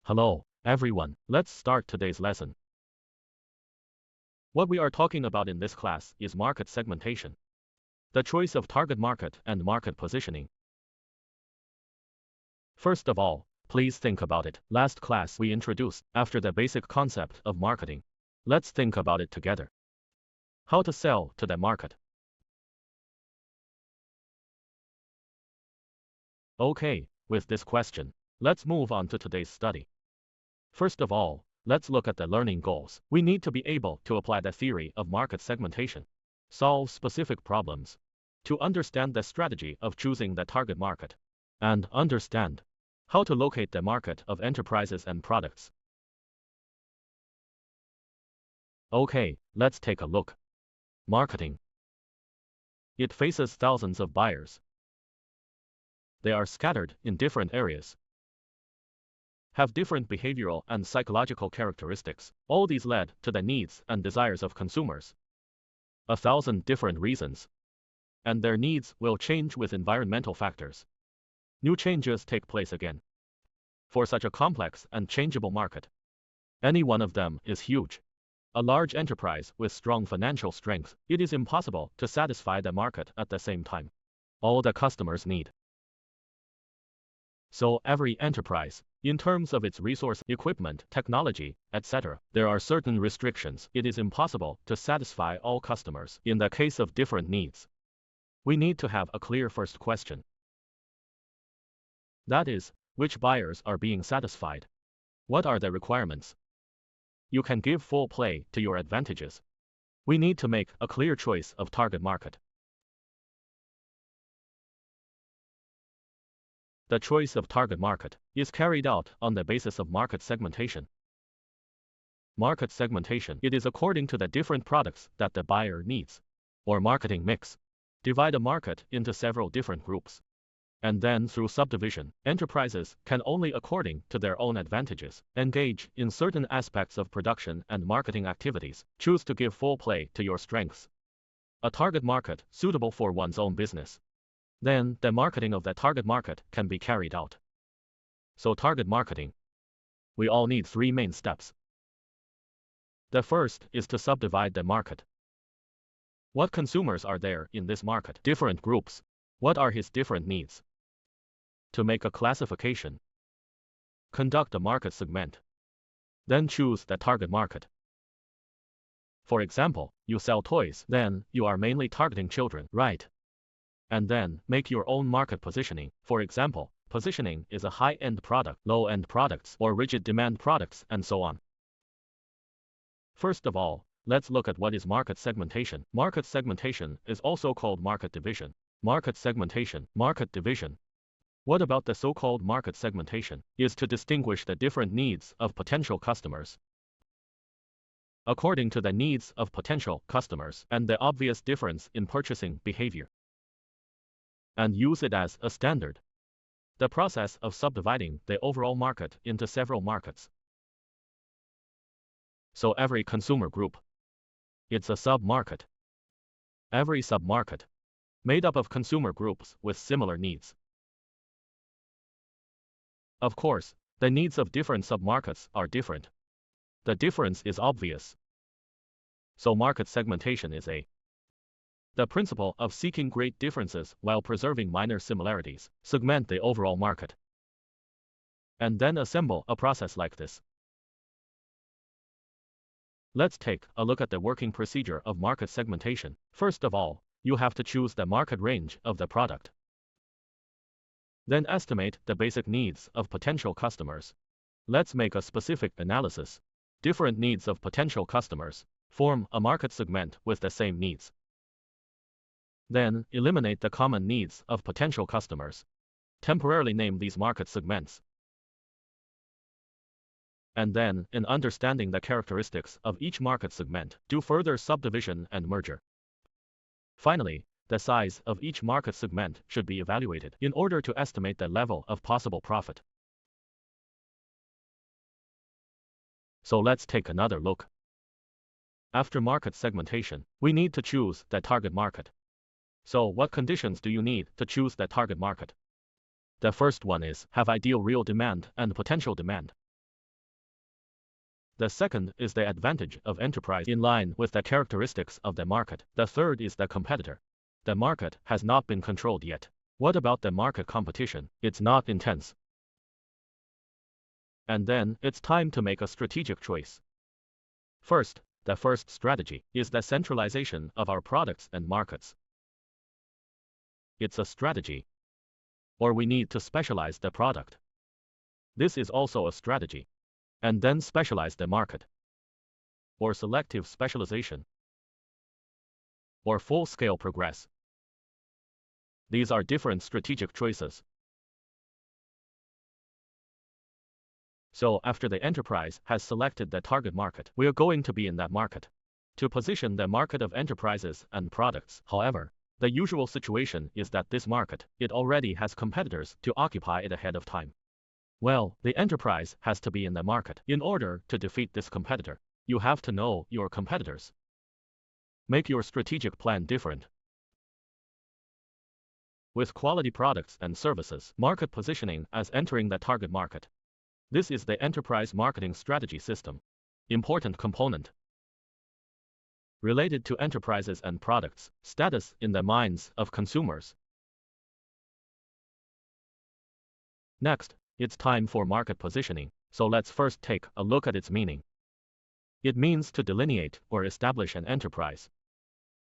Hello, everyone. Let's start today's lesson. What we are talking about in this class is market segmentation, the choice of target market and market positioning. First of all, please think about it. Last class we introduced after the basic concept of marketing. Let's think about it together. How to sell to the market. Okay, with this question, let's move on to today's study. First of all, let's look at the learning goals. We need to be able to apply the theory of market segmentation, solve specific problems, to understand the strategy of choosing the target market, and understand how to locate the market of enterprises and products. Okay, let's take a look. Marketing. It faces thousands of buyers. They are scattered in different areas, have different behavioral and psychological characteristics. All these led to the needs and desires of consumers. 1,000 different reasons. And their needs will change with environmental factors. New changes take place again. For such a complex and changeable market, any one of them is huge. A large enterprise with strong financial strength, it is impossible to satisfy the market at the same time. All the customers need. So every enterprise, in terms of its resource, equipment, technology, etc., there are certain restrictions. It is impossible to satisfy all customers in the case of different needs. We need to have a clear first question. That is, which buyers are being satisfied? What are the requirements? You can give full play to your advantages. We need to make a clear choice of target market. The choice of target market is carried out on the basis of market segmentation. Market segmentation, it is according to the different products that the buyer needs, or marketing mix. Divide a market into several different groups. And then through subdivision, enterprises can only according to their own advantages engage in certain aspects of production and marketing activities. Choose to give full play to your strengths. A target market suitable for one's own business. Then the marketing of that target market can be carried out. So target marketing. We all need 3 main steps. The first is to subdivide the market. What consumers are there in this market? Different groups. What are his different needs? To make a classification. Conduct a market segment. Then choose the target market. For example, you sell toys, then you are mainly targeting children, right? And then make your own market positioning. For example, positioning is a high-end product, low-end products, or rigid demand products, and so on. First of all, let's look at what is market segmentation. Market segmentation is also called market division. Market segmentation, market division. What about the so-called market segmentation? Is to distinguish the different needs of potential customers according to the needs of potential customers and the obvious difference in purchasing behavior, and use it as a standard. The process of subdividing the overall market into several markets. So every consumer group, it's a sub-market. Every sub-market, made up of consumer groups with similar needs. Of course, the needs of different sub-markets are different. The difference is obvious. So market segmentation is the principle of seeking great differences while preserving minor similarities. Segment the overall market. And then assemble a process like this. Let's take a look at the working procedure of market segmentation. First of all, you have to choose the market range of the product. Then estimate the basic needs of potential customers. Let's make a specific analysis. Different needs of potential customers form a market segment with the same needs. Then, eliminate the common needs of potential customers. Temporarily name these market segments. And then, in understanding the characteristics of each market segment, do further subdivision and merger. Finally, the size of each market segment should be evaluated in order to estimate the level of possible profit. So let's take another look. After market segmentation, we need to choose the target market. So what conditions do you need to choose the target market? The first one is have ideal real demand and potential demand. The second is the advantage of enterprise in line with the characteristics of the market. The third is the competitor. The market has not been controlled yet. What about the market competition? It's not intense. And then it's time to make a strategic choice. First, the first strategy is the centralization of our products and markets. It's a strategy. Or we need to specialize the product. This is also a strategy. And then specialize the market. Or selective specialization. Or full-scale progress. These are different strategic choices. So after the enterprise has selected the target market, we are going to be in that market. To position the market of enterprises and products, however, the usual situation is that this market, it already has competitors to occupy it ahead of time. Well, the enterprise has to be in the market. In order to defeat this competitor, you have to know your competitors. Make your strategic plan different. With quality products and services, market positioning as entering the target market. This is the enterprise marketing strategy system. Important component. Related to enterprises and products, status in the minds of consumers. Next, it's time for market positioning, so let's first take a look at its meaning. It means to delineate or establish an enterprise,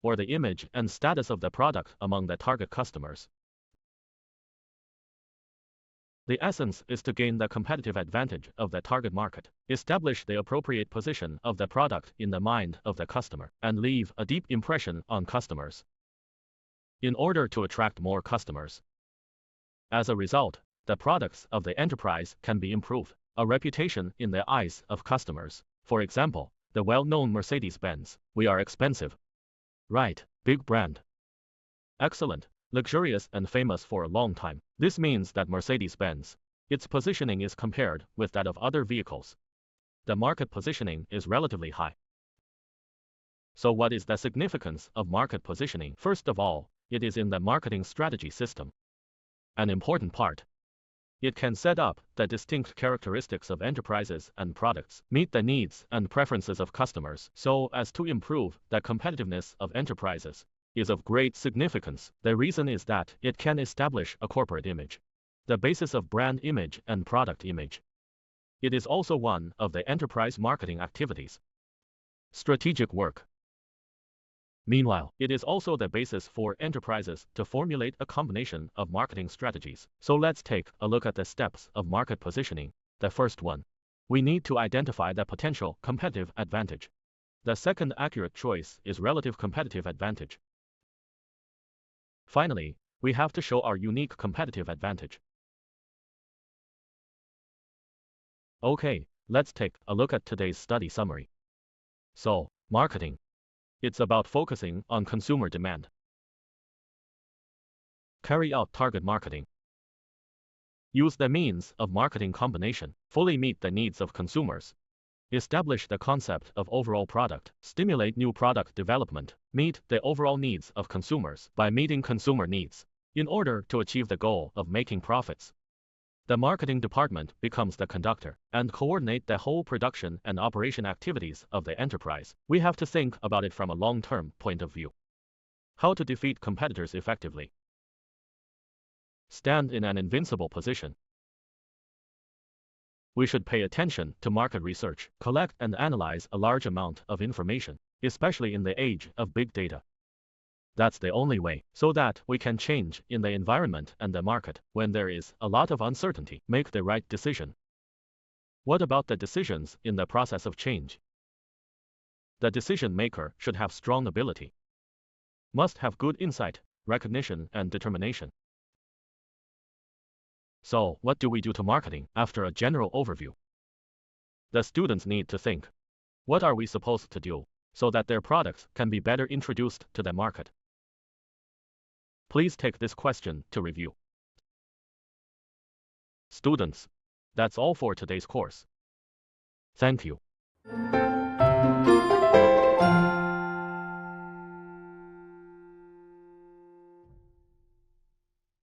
or the image and status of the product among the target customers. The essence is to gain the competitive advantage of the target market, establish the appropriate position of the product in the mind of the customer, and leave a deep impression on customers. In order to attract more customers. As a result, the products of the enterprise can be improved, a reputation in the eyes of customers. For example, the well-known Mercedes-Benz, we are expensive. Right, big brand. Excellent. Luxurious and famous for a long time. This means that Mercedes-Benz, its positioning is compared with that of other vehicles. The market positioning is relatively high. So what is the significance of market positioning? First of all, it is in the marketing strategy system. An important part. It can set up the distinct characteristics of enterprises and products, meet the needs and preferences of customers, so as to improve the competitiveness of enterprises. Is of great significance. The reason is that it can establish a corporate image, the basis of brand image and product image. It is also one of the enterprise marketing activities. Strategic work. Meanwhile, it is also the basis for enterprises to formulate a combination of marketing strategies. So let's take a look at the steps of market positioning. The first one. We need to identify the potential competitive advantage. The second accurate choice is relative competitive advantage. Finally, we have to show our unique competitive advantage. Okay, let's take a look at today's study summary. So, marketing. It's about focusing on consumer demand. Carry out target marketing. Use the means of marketing combination, fully meet the needs of consumers. Establish the concept of overall product, stimulate new product development, meet the overall needs of consumers by meeting consumer needs, in order to achieve the goal of making profits. The marketing department becomes the conductor and coordinate the whole production and operation activities of the enterprise. We have to think about it from a long-term point of view. How to defeat competitors effectively. Stand in an invincible position. We should pay attention to market research, collect and analyze a large amount of information, especially in the age of big data. That's the only way, so that we can change in the environment and the market. When there is a lot of uncertainty, make the right decision. What about the decisions in the process of change? The decision maker should have strong ability. Must have good insight, recognition and determination. So, what do we do to marketing after a general overview? The students need to think. What are we supposed to do so that their products can be better introduced to the market? Please take this question to review. Students, that's all for today's course. Thank you.